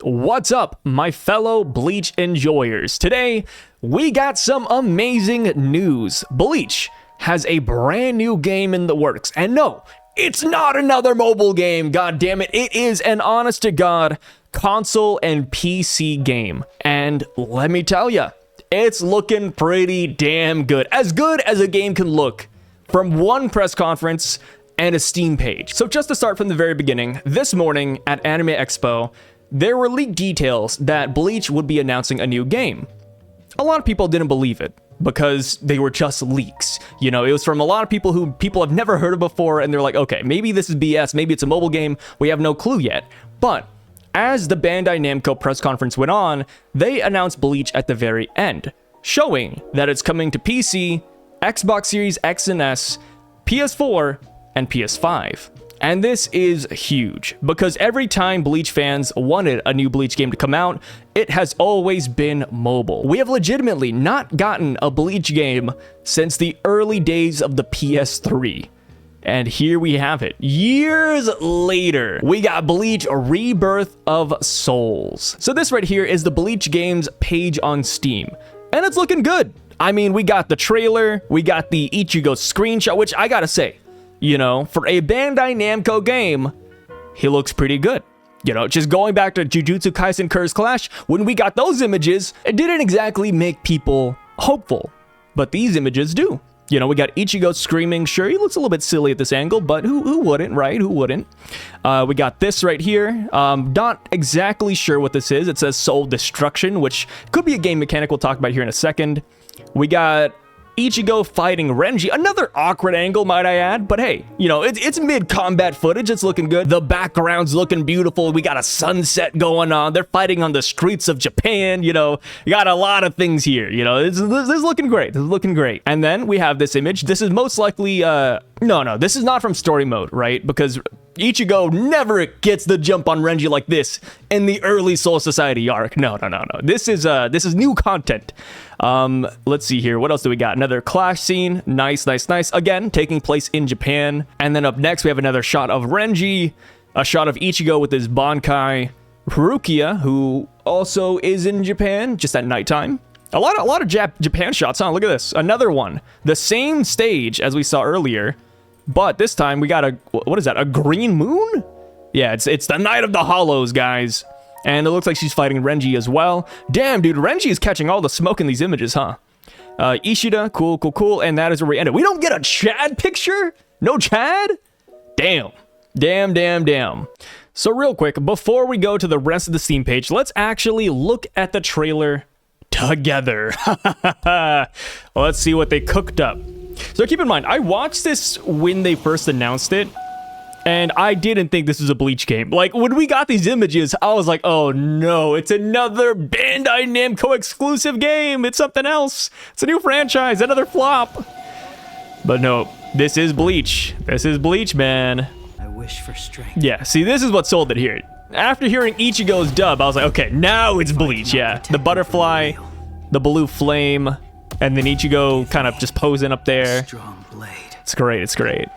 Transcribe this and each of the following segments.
What's up, my fellow Bleach enjoyers? Today, we got some amazing news. Bleach has a brand new game in the works. And no, it's not another mobile game, god damn it. It is an honest-to-God console and PC game. And let me tell ya, it's looking pretty damn good. As good as a game can look from one press conference and a Steam page. So just to start from the very beginning, this morning at Anime Expo, there were leaked details that Bleach would be announcing a new game. A lot of people didn't believe it because they were just leaks. You know, it was from a lot of people who people have never heard of before, and they're like, okay, maybe this is BS, maybe it's a mobile game, we have no clue yet. But as the Bandai Namco press conference went on, they announced Bleach at the very end, showing that it's coming to PC, Xbox Series X and S, PS4, and PS5. And this is huge, because every time Bleach fans wanted a new Bleach game to come out, it has always been mobile. We have legitimately not gotten a Bleach game since the early days of the PS3. And here we have it. Years later, we got Bleach Rebirth of Souls. So this right here is the Bleach game's page on Steam, and it's looking good. I mean, we got the trailer, we got the Ichigo screenshot, which I gotta say, you know, for a Bandai Namco game, he looks pretty good. You know, just going back to Jujutsu Kaisen Curse Clash, when we got those images, it didn't exactly make people hopeful, but these images do. You know, we got Ichigo screaming. Sure, he looks a little bit silly at this angle, but who wouldn't, right? Who wouldn't? We got this right here. Not exactly sure what this is. It says Soul Destruction, which could be a game mechanic we'll talk about here in a second. We got Ichigo fighting Renji, another awkward angle, might I add, but hey, you know, it's mid-combat footage, it's looking good. The background's looking beautiful, we got a sunset going on, they're fighting on the streets of Japan, you know, you got a lot of things here, you know, this is looking great, this is looking great. And then we have this image, this is most likely, no, this is not from story mode, right? Because Ichigo never gets the jump on Renji like this in the early Soul Society arc. No. This is new content. Let's see here. What else do we got? Another clash scene. Nice. Again, taking place in Japan. And then up next, we have another shot of Renji, a shot of Ichigo with his Bankai, Rukia, who also is in Japan, just at nighttime. A lot of Japan shots, huh? Look at this. Another one. The same stage as we saw earlier, but this time we got what is that? A green moon? Yeah, it's the Night of the Hollows, guys. And it looks like she's fighting Renji as well. Damn, dude, Renji is catching all the smoke in these images, huh? Ishida, cool. And that is where we ended. We don't get a Chad picture? No Chad? Damn. So real quick, before we go to the rest of the Steam page, let's actually look at the trailer together. Let's see what they cooked up. So keep in mind, I watched this when they first announced it, and I didn't think this was a Bleach game. Like, when we got these images, I was like, oh no, it's another Bandai Namco exclusive game. It's something else. It's a new franchise, another flop. But no, this is Bleach. This is Bleach, man. I wish for strength. Yeah, see, this is what sold it here. After hearing Ichigo's dub, I was like, okay, now it's Bleach, yeah. The butterfly, the blue flame, and then Ichigo kind of just posing up there. Strong blade. It's great.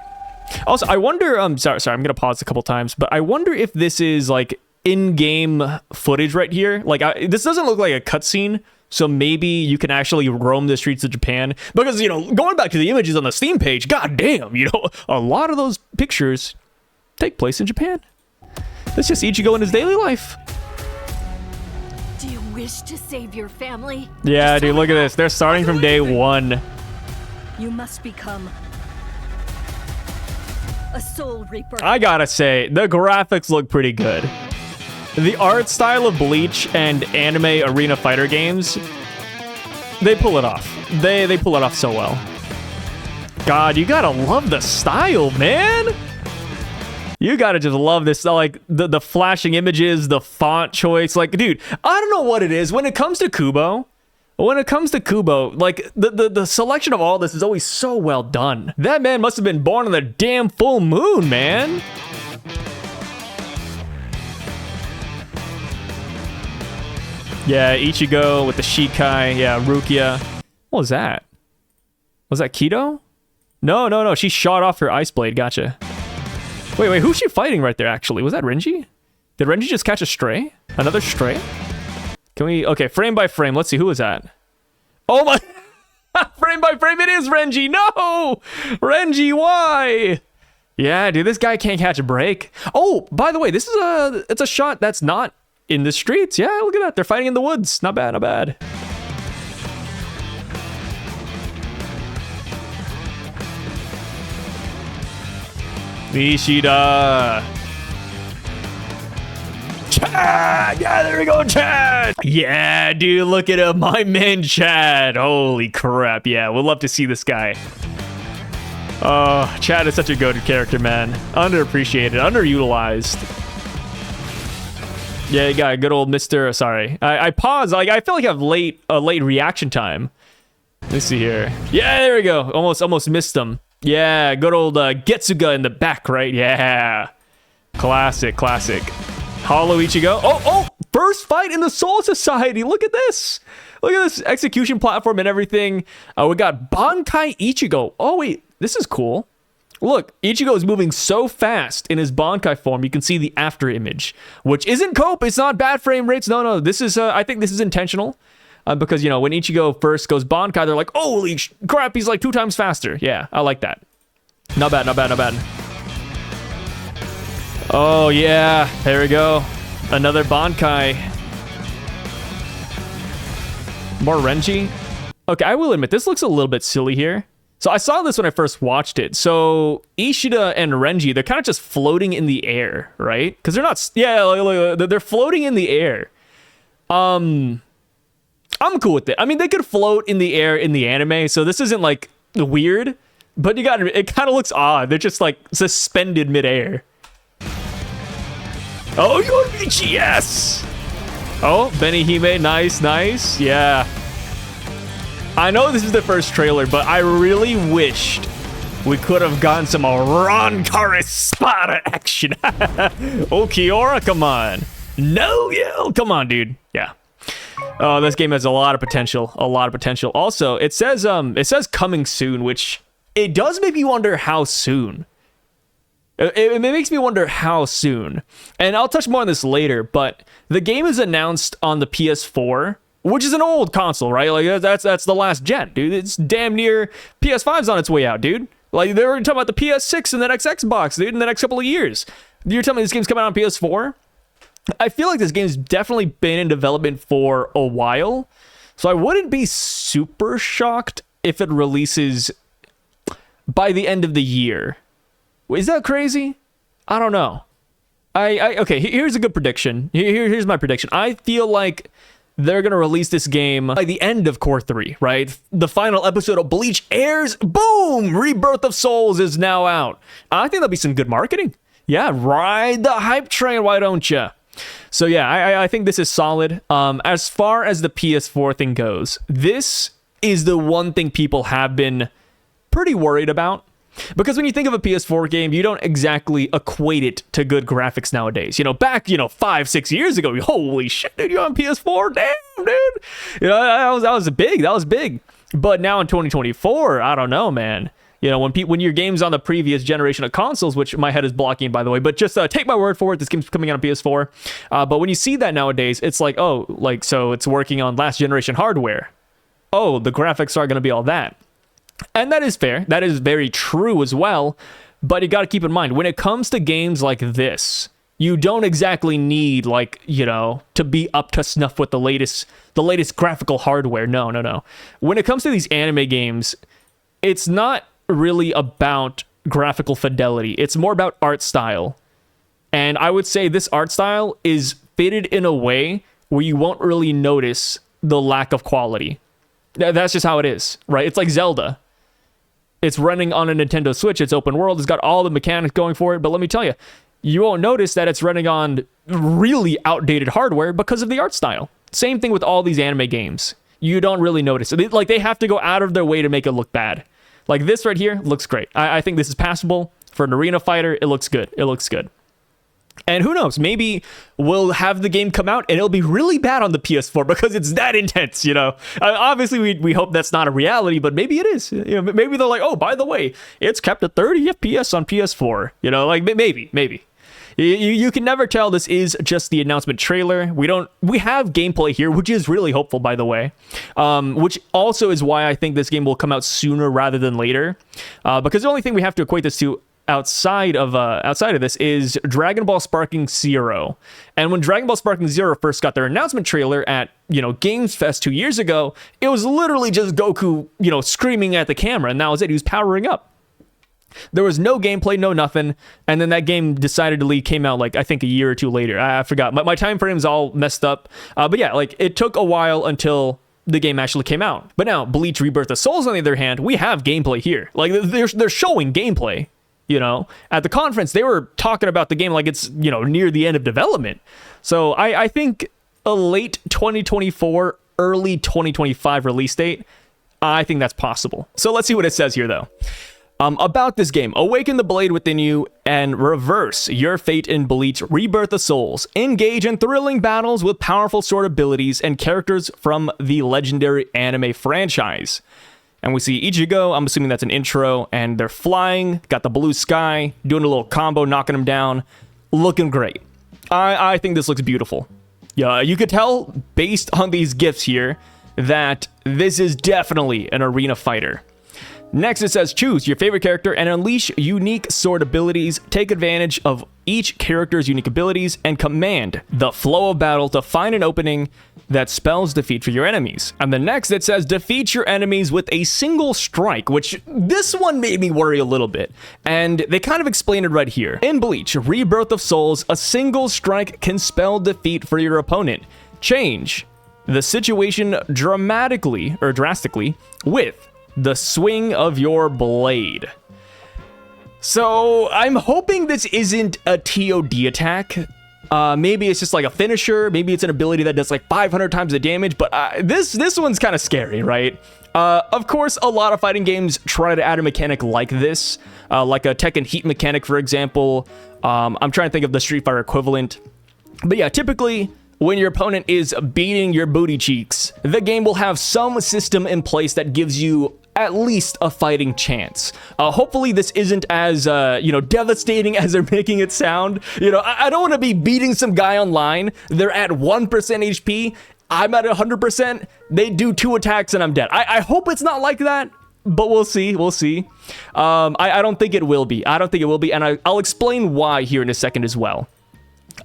Also, I wonder, sorry, I'm gonna pause a couple times, but I wonder if this is like in-game footage right here. Like, this doesn't look like a cutscene, so maybe you can actually roam the streets of Japan. Because, you know, going back to the images on the Steam page, goddamn, you know, a lot of those pictures take place in Japan. That's just Ichigo in his daily life. Do you wish to save your family? Yeah, dude, look at this. They're starting from day one. You must become a Soul Reaper. I gotta say, the graphics look pretty good. The art style of Bleach and anime arena fighter games, they pull it off. They pull it off so well. God, you gotta love the style, man. You gotta just love this, like, the flashing images, the font choice. Like, dude, I don't know what it is. When it comes to Kubo, like, the selection of all this is always so well done. That man must have been born on the damn full moon, man. Yeah, Ichigo with the Shikai. Yeah, Rukia. What was that? Was that Kido? No. She shot off her ice blade. Gotcha. Wait, who's she fighting right there, actually? Was that Renji? Did Renji just catch a stray? Another stray? Can we... Okay, frame by frame. Let's see. Who is that? Oh my... Frame by frame, it is Renji. No! Renji, why? Yeah, dude, this guy can't catch a break. Oh, by the way, this is it's a shot that's not in the streets. Yeah, look at that. They're fighting in the woods. Not bad, not bad. Nishida. Chad! Yeah, there we go, Chad! Yeah, dude, look at him. My man, Chad. Holy crap. Yeah, we'll love to see this guy. Oh, Chad is such a goated character, man. Underappreciated, underutilized. Yeah, you got a good old Mr. Sorry. I paused. Like, I feel like I have a late reaction time. Let's see here. Yeah, there we go. Almost missed him. Yeah, good old Getsuga in the back, right? Yeah. Classic. Hollow Ichigo. Oh, first fight in the Soul Society. Look at this. Look at this execution platform and everything. We got Bankai Ichigo. Oh, wait. This is cool. Look, Ichigo is moving so fast in his Bankai form. You can see the after image, which isn't cope. It's not bad frame rates. No. This is, I think this is intentional. Because, you know, when Ichigo first goes Bankai, they're like, holy crap, he's like 2 times faster. Yeah, I like that. Not bad. Oh, yeah. There we go. Another Bankai. More Renji. Okay, I will admit, this looks a little bit silly here. So I saw this when I first watched it. So Ishida and Renji, they're kind of just floating in the air, right? Because they're not... Yeah, they're floating in the air. I'm cool with it. I mean, they could float in the air in the anime, so this isn't, like, weird. But it kind of looks odd. They're just, like, suspended midair. Oh, Yoruichi, yes! Oh, Benihime, nice. Yeah. I know this is the first trailer, but I really wished we could have gotten some Ron Espada action. Oh, Kiora, come on. No, come on, dude. Yeah. Oh, this game has a lot of potential. Also, it says coming soon, which it does make me wonder how soon. It makes me wonder how soon. And I'll touch more on this later, but the game is announced on the PS4, which is an old console, right? Like that's the last gen, dude. It's damn near PS5's on its way out, dude. Like they were talking about the PS6 and the next Xbox, dude, in the next couple of years. You're telling me this game's coming out on PS4? I feel like this game's definitely been in development for a while, so I wouldn't be super shocked if it releases by the end of the year. Is that crazy? I don't know. Okay, here's a good prediction. Here's my prediction. I feel like they're going to release this game by the end of Core 3, right? The final episode of Bleach airs. Boom! Rebirth of Souls is now out. I think that'll be some good marketing. Yeah, ride the hype train, why don't you? So yeah, I think this is solid. As far as the PS4 thing goes, this is the one thing people have been pretty worried about. Because when you think of a PS4 game, you don't exactly equate it to good graphics nowadays. You know, back, 5-6 years ago, holy shit, dude, you're on PS4? Damn, dude. You know, that was big. But now in 2024, I don't know, man. You know, when your game's on the previous generation of consoles, which my head is blocking, by the way, but just take my word for it, this game's coming out on PS4. But when you see that nowadays, it's like, oh, like, so it's working on last generation hardware. Oh, the graphics aren't going to be all that. And that is fair. That is very true as well. But you got to keep in mind, when it comes to games like this, you don't exactly need, like, to be up to snuff with the latest graphical hardware. No. When it comes to these anime games, it's not really about graphical fidelity. It's more about art style. And I would say this art style is fitted in a way where you won't really notice the lack of quality. That's just how it is, right? It's like Zelda. It's running on a Nintendo Switch. It's open world. It's got all the mechanics going for it. But let me tell you, you won't notice that it's running on really outdated hardware because of the art style. Same thing with all these anime games. You don't really notice it. Like, they have to go out of their way to make it look bad. Like, this right here looks great. I think this is passable. For an arena fighter, it looks good. And who knows, maybe we'll have the game come out and it'll be really bad on the PS4 because it's that intense, Obviously, we hope that's not a reality, but maybe it is. Maybe they're like, oh, by the way, it's kept at 30 FPS on PS4. Like, maybe. You can never tell this is just the announcement trailer. We have gameplay here, which is really hopeful, by the way, which also is why I think this game will come out sooner rather than later, because the only thing we have to equate this to outside of this is Dragon Ball Sparking Zero. And when Dragon Ball Sparking Zero first got their announcement trailer at, Games Fest 2 years ago, it was literally just Goku, screaming at the camera, and that was it. He was powering up. There was no gameplay, no nothing, and then that game decidedly came out, I think a year or two later. I forgot. My time frame's all messed up. But yeah, it took a while until the game actually came out. But now, Bleach Rebirth of Souls, on the other hand, we have gameplay here. They're showing gameplay. At the conference, they were talking about the game like it's, near the end of development. So I think a late 2024, early 2025 release date, I think that's possible. So let's see what it says here, though. About this game: awaken the blade within you and reverse your fate in Bleach Rebirth of Souls. Engage in thrilling battles with powerful sword abilities and characters from the legendary anime franchise. And we see Ichigo, I'm assuming that's an intro, and they're flying, got the blue sky, doing a little combo, knocking him down. Looking great. I think this looks beautiful. Yeah, you could tell based on these GIFs here that this is definitely an arena fighter. Next, it says, choose your favorite character and unleash unique sword abilities. Take advantage of each character's unique abilities and command the flow of battle to find an opening that spells defeat for your enemies. And the next, it says, defeat your enemies with a single strike, which this one made me worry a little bit. And they kind of explain it right here. In Bleach Rebirth of Souls, a single strike can spell defeat for your opponent. Change the situation drastically with the swing of your blade. So I'm hoping this isn't a TOD attack. Maybe it's just like a finisher. Maybe it's an ability that does 500 times the damage. But this one's kind of scary, right? Of course, a lot of fighting games try to add a mechanic like this, like a Tekken Heat mechanic, for example. I'm trying to think of the Street Fighter equivalent. But yeah, typically, when your opponent is beating your booty cheeks, the game will have some system in place that gives you at least a fighting chance. Hopefully this isn't as, devastating as they're making it sound. I don't want to be beating some guy online. They're at 1% HP. I'm at 100%. They do 2 attacks and I'm dead. I hope it's not like that, but we'll see. We'll see. I don't think it will be. And I'll explain why here in a second as well.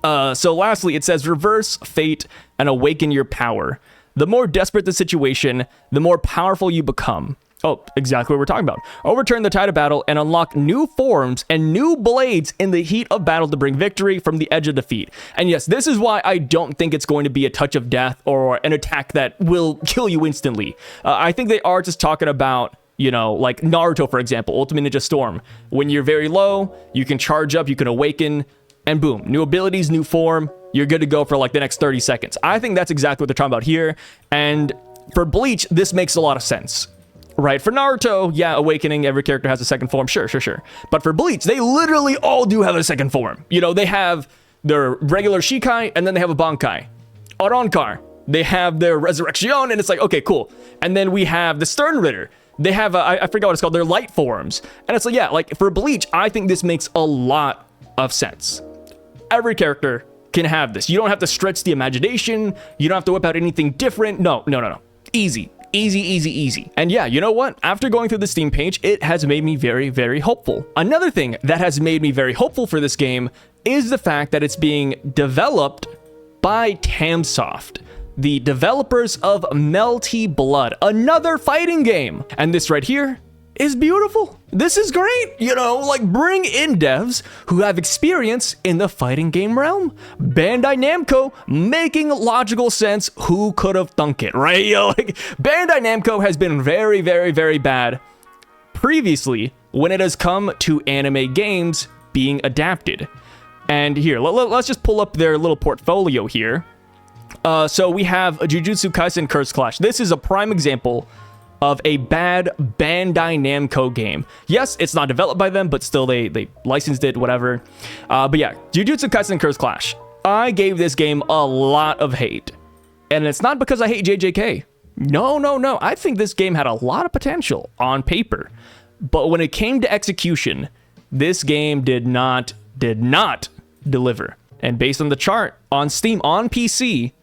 So lastly, it says reverse fate and awaken your power. The more desperate the situation, the more powerful you become. Oh, exactly what we're talking about. Overturn the tide of battle and unlock new forms and new blades in the heat of battle to bring victory from the edge of defeat. And yes, this is why I don't think it's going to be a touch of death or an attack that will kill you instantly. I think they are just talking about, like Naruto, for example, Ultimate Ninja Storm. When you're very low, you can charge up, you can awaken, and boom, new abilities, new form, you're good to go for the next 30 seconds. I think that's exactly what they're talking about here. And for Bleach, this makes a lot of sense. Right, for Naruto, yeah, awakening, every character has a second form, sure. But for Bleach, they literally all do have a second form. They have their regular Shikai, and then they have a Bankai. Arrancar, they have their Resurrection, and it's okay, cool. And then we have the Stern Ritter. They have, I forgot what it's called, their light forms. And it's for Bleach, I think this makes a lot of sense. Every character can have this. You don't have to stretch the imagination. You don't have to whip out anything different. No. Easy. Easy. And yeah, you know what? After going through the Steam page, it has made me very, very hopeful. Another thing that has made me very hopeful for this game is the fact that it's being developed by Tamsoft, the developers of Melty Blood, another fighting game. And this right here is beautiful. This is great. Bring in devs who have experience in the fighting game realm. Bandai Namco making logical sense. Who could have thunk it, right? Bandai Namco has been very, very, very bad previously when it has come to anime games being adapted. And here, let's just pull up their little portfolio here. So we have Jujutsu Kaisen Curse Clash. This is a prime example of a bad Bandai Namco game. Yes, it's not developed by them, but still they licensed it, whatever. But yeah, Jujutsu Kaisen Curse Clash. I gave this game a lot of hate. And it's not because I hate JJK. No. I think this game had a lot of potential on paper. But when it came to execution, this game did not deliver. And based on the chart on Steam on PC,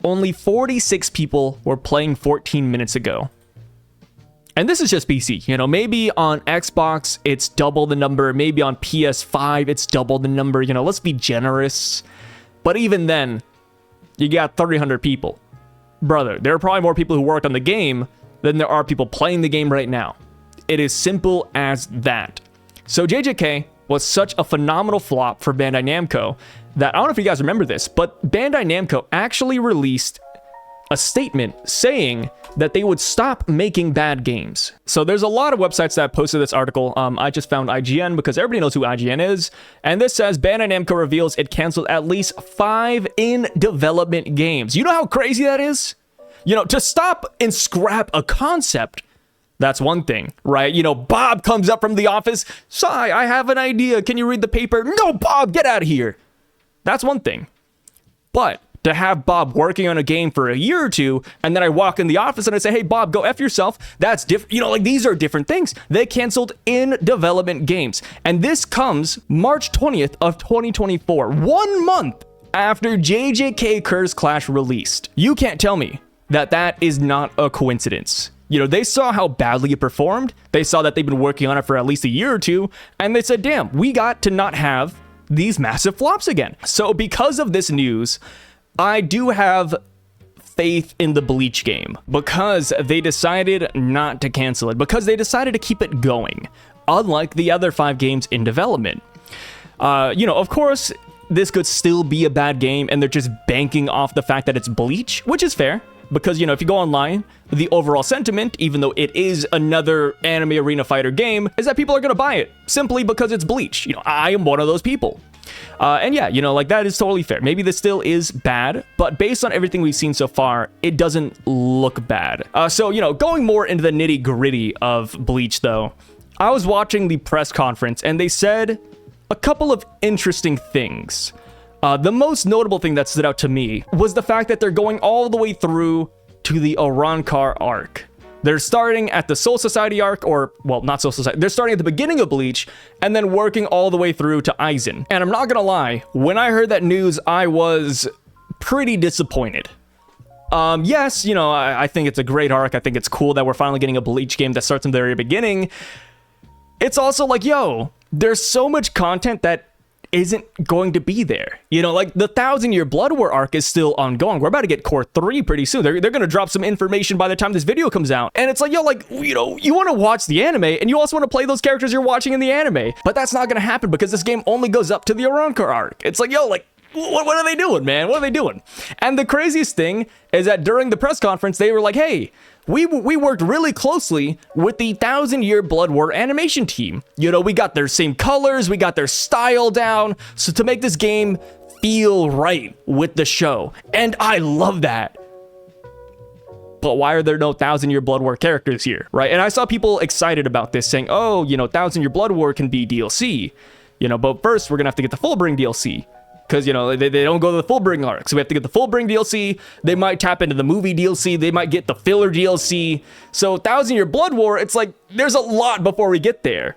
only 46 people were playing 14 minutes ago. And this is just PC, you know, maybe on Xbox, it's double the number. Maybe on PS5, it's double the number. You know, let's be generous. But even then, you got 300 people. Brother, there are probably more people who worked on the game than there are people playing the game right now. It is simple as that. So JJK was such a phenomenal flop for Bandai Namco that, I don't know if you guys remember this, but Bandai Namco actually released a statement saying that they would stop making bad games. So there's a lot of websites that posted this article. I just found IGN because everybody knows who IGN is. And this says Bandai Namco reveals it canceled at least 5 in development games. You know how crazy that is? You know, to stop and scrap a concept, that's one thing, right? You know, Bob comes up from the office. Sai, I have an idea. Can you read the paper? No, Bob, get out of here. That's one thing. But to have Bob working on a game for a year or two, and then I walk in the office and I say, hey, Bob, go F yourself. That's different. You know, like, these are different things. They canceled in development games. And this comes March 20th of 2024, 1 month after JJK Curse Clash released. You can't tell me that that is not a coincidence. You know, they saw how badly it performed. They saw that they've been working on it for at least a year or two. And they said, damn, we got to not have these massive flops again. So because of this news, I do have faith in the Bleach game because they decided not to cancel it, because they decided to keep it going, unlike the other 5 games in development. You know, of course, this could still be a bad game, and they're just banking off the fact that it's Bleach, which is fair, because, you know, if you go online, the overall sentiment, even though it is another anime arena fighter game, is that people are going to buy it simply because it's Bleach. You know, I am one of those people. And yeah, you know, like, that is totally fair. Maybe this still is bad, but based on everything we've seen so far, it doesn't look bad. So, you know, going more into the nitty gritty of Bleach though, I was watching the press conference and they said a couple of interesting things. The most notable thing that stood out to me was the fact that they're going all the way through to the Arrancar arc. They're starting at the Soul Society arc, or, well, not Soul Society. They're starting at the beginning of Bleach, and then working all the way through to Aizen. And I'm not gonna lie, when I heard that news, I was pretty disappointed. Yes, you know, I think it's a great arc. I think it's cool that we're finally getting a Bleach game that starts from the very beginning. It's also like, yo, there's so much content that isn't going to be there. You know, like, the 1,000-Year Blood War arc is still ongoing. We're about to get Core 3 pretty soon. They're going to drop some information by the time this video comes out. And it's like, yo, like, you know, you want to watch the anime, and you also want to play those characters you're watching in the anime. But that's not going to happen because this game only goes up to the Arrancar arc. It's like, yo, like, what are they doing, man? What are they doing? And the craziest thing is that during the press conference, they were like, hey, we worked really closely with the 1,000-Year Blood War animation team. You know, we got their same colors, we got their style down, so to make this game feel right with the show. And I love that. But why are there no 1,000-Year Blood War characters here, right? And I saw people excited about this, saying, oh, you know, 1,000-Year Blood War can be DLC. You know, but first we're gonna have to get the Fullbring DLC. Because, you know, they don't go to the Fullbring arc. So we have to get the Fullbring DLC. They might tap into the movie DLC. They might get the filler DLC. So 1,000-Year Blood War, it's like, there's a lot before we get there.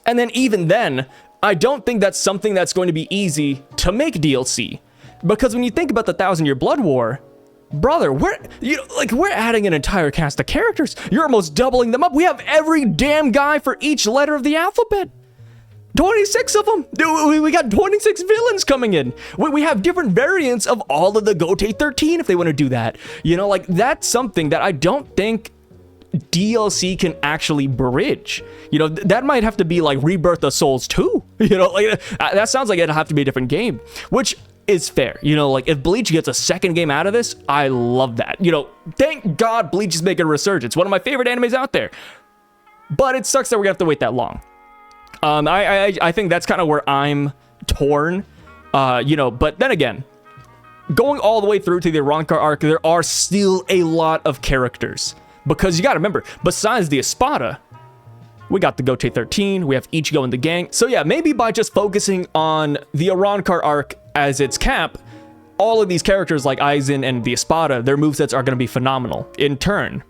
And then even then, I don't think that's something that's going to be easy to make DLC. Because when you think about the 1,000-Year Blood War, brother, we're adding an entire cast of characters. You're almost doubling them up. We have every damn guy for each letter of the alphabet. 26 of them. We got 26 villains coming in. We have different variants of all of the Gote 13 if they want to do that. You know, like, that's something that I don't think DLC can actually bridge. You know, that might have to be like Rebirth of Souls 2. You know, like, that sounds like it'll have to be a different game, which is fair. You know, like, if Bleach gets a second game out of this, I love that. You know, thank God Bleach is making a resurgence. One of my favorite animes out there. But it sucks that we're gonna have to wait that long. I think that's kind of where I'm torn, you know, but then again, going all the way through to the Arrancar arc, there are still a lot of characters, because you gotta remember, besides the Espada, we got the Gote 13, we have Ichigo in the gang, so yeah, maybe by just focusing on the Arrancar arc as its cap, all of these characters like Aizen and the Espada, their movesets are gonna be phenomenal in turn.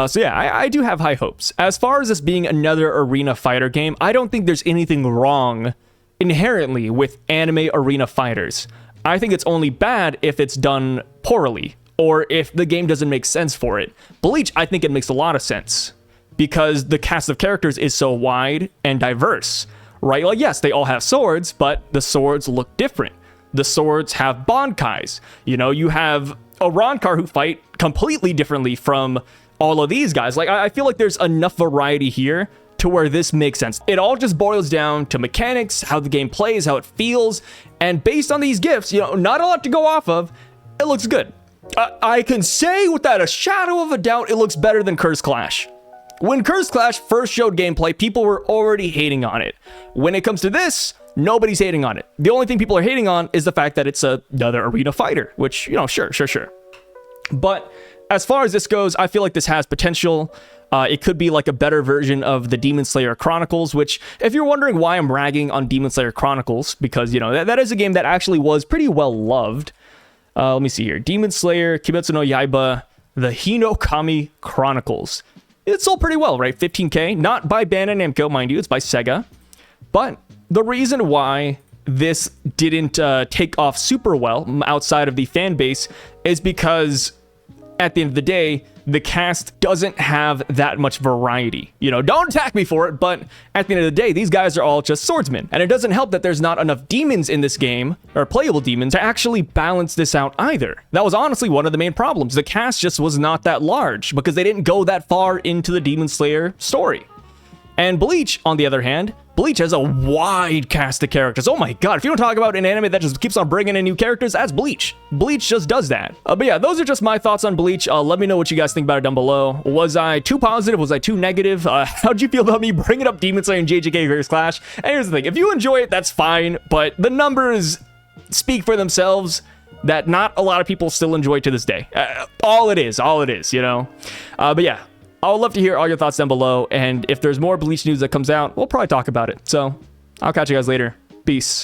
So yeah, I do have high hopes. As far as this being another arena fighter game, I don't think there's anything wrong inherently with anime arena fighters. I think it's only bad if it's done poorly or if the game doesn't make sense for it. Bleach, I think it makes a lot of sense because the cast of characters is so wide and diverse, right? Like, yes, they all have swords, but the swords look different. The swords have Bankais. You know, you have a Ronkar who fight completely differently from all of these guys. Like, I feel like there's enough variety here to where this makes sense. It all just boils down to mechanics, how the game plays, how it feels, and based on these gifts, you know, not a lot to go off of, it looks good. I can say without a shadow of a doubt, it looks better than Curse Clash. When Curse Clash first showed gameplay, people were already hating on it. When it comes to this, nobody's hating on it. The only thing people are hating on is the fact that it's another arena fighter, which, you know, sure. But as far as this goes, I feel like this has potential. It could be like a better version of the Demon Slayer Chronicles, which, if you're wondering why I'm ragging on Demon Slayer Chronicles, because, you know, that is a game that actually was pretty well loved. Let me see here. Demon Slayer, Kimetsu no Yaiba, the Hinokami Chronicles. It sold pretty well, right? 15K. Not by Bandai Namco, mind you. It's by Sega. But the reason why this didn't take off super well outside of the fan base is because at the end of the day, the cast doesn't have that much variety. You know, don't attack me for it, but at the end of the day, these guys are all just swordsmen. And it doesn't help that there's not enough demons in this game, or playable demons, to actually balance this out either. That was honestly one of the main problems. The cast just was not that large because they didn't go that far into the Demon Slayer story. And Bleach, on the other hand, Bleach has a wide cast of characters. Oh my god, if you don't talk about an anime that just keeps on bringing in new characters, that's Bleach. Bleach just does that. But yeah, those are just my thoughts on Bleach. Let me know what you guys think about it down below. Was I too positive? Was I too negative? How'd you feel about me bringing up Demon Slayer and JJK Curse Clash? And here's the thing, if you enjoy it, that's fine, but the numbers speak for themselves that not a lot of people still enjoy to this day. All it is, you know? But yeah. I would love to hear all your thoughts down below, and if there's more Bleach news that comes out, we'll probably talk about it. So, I'll catch you guys later. Peace.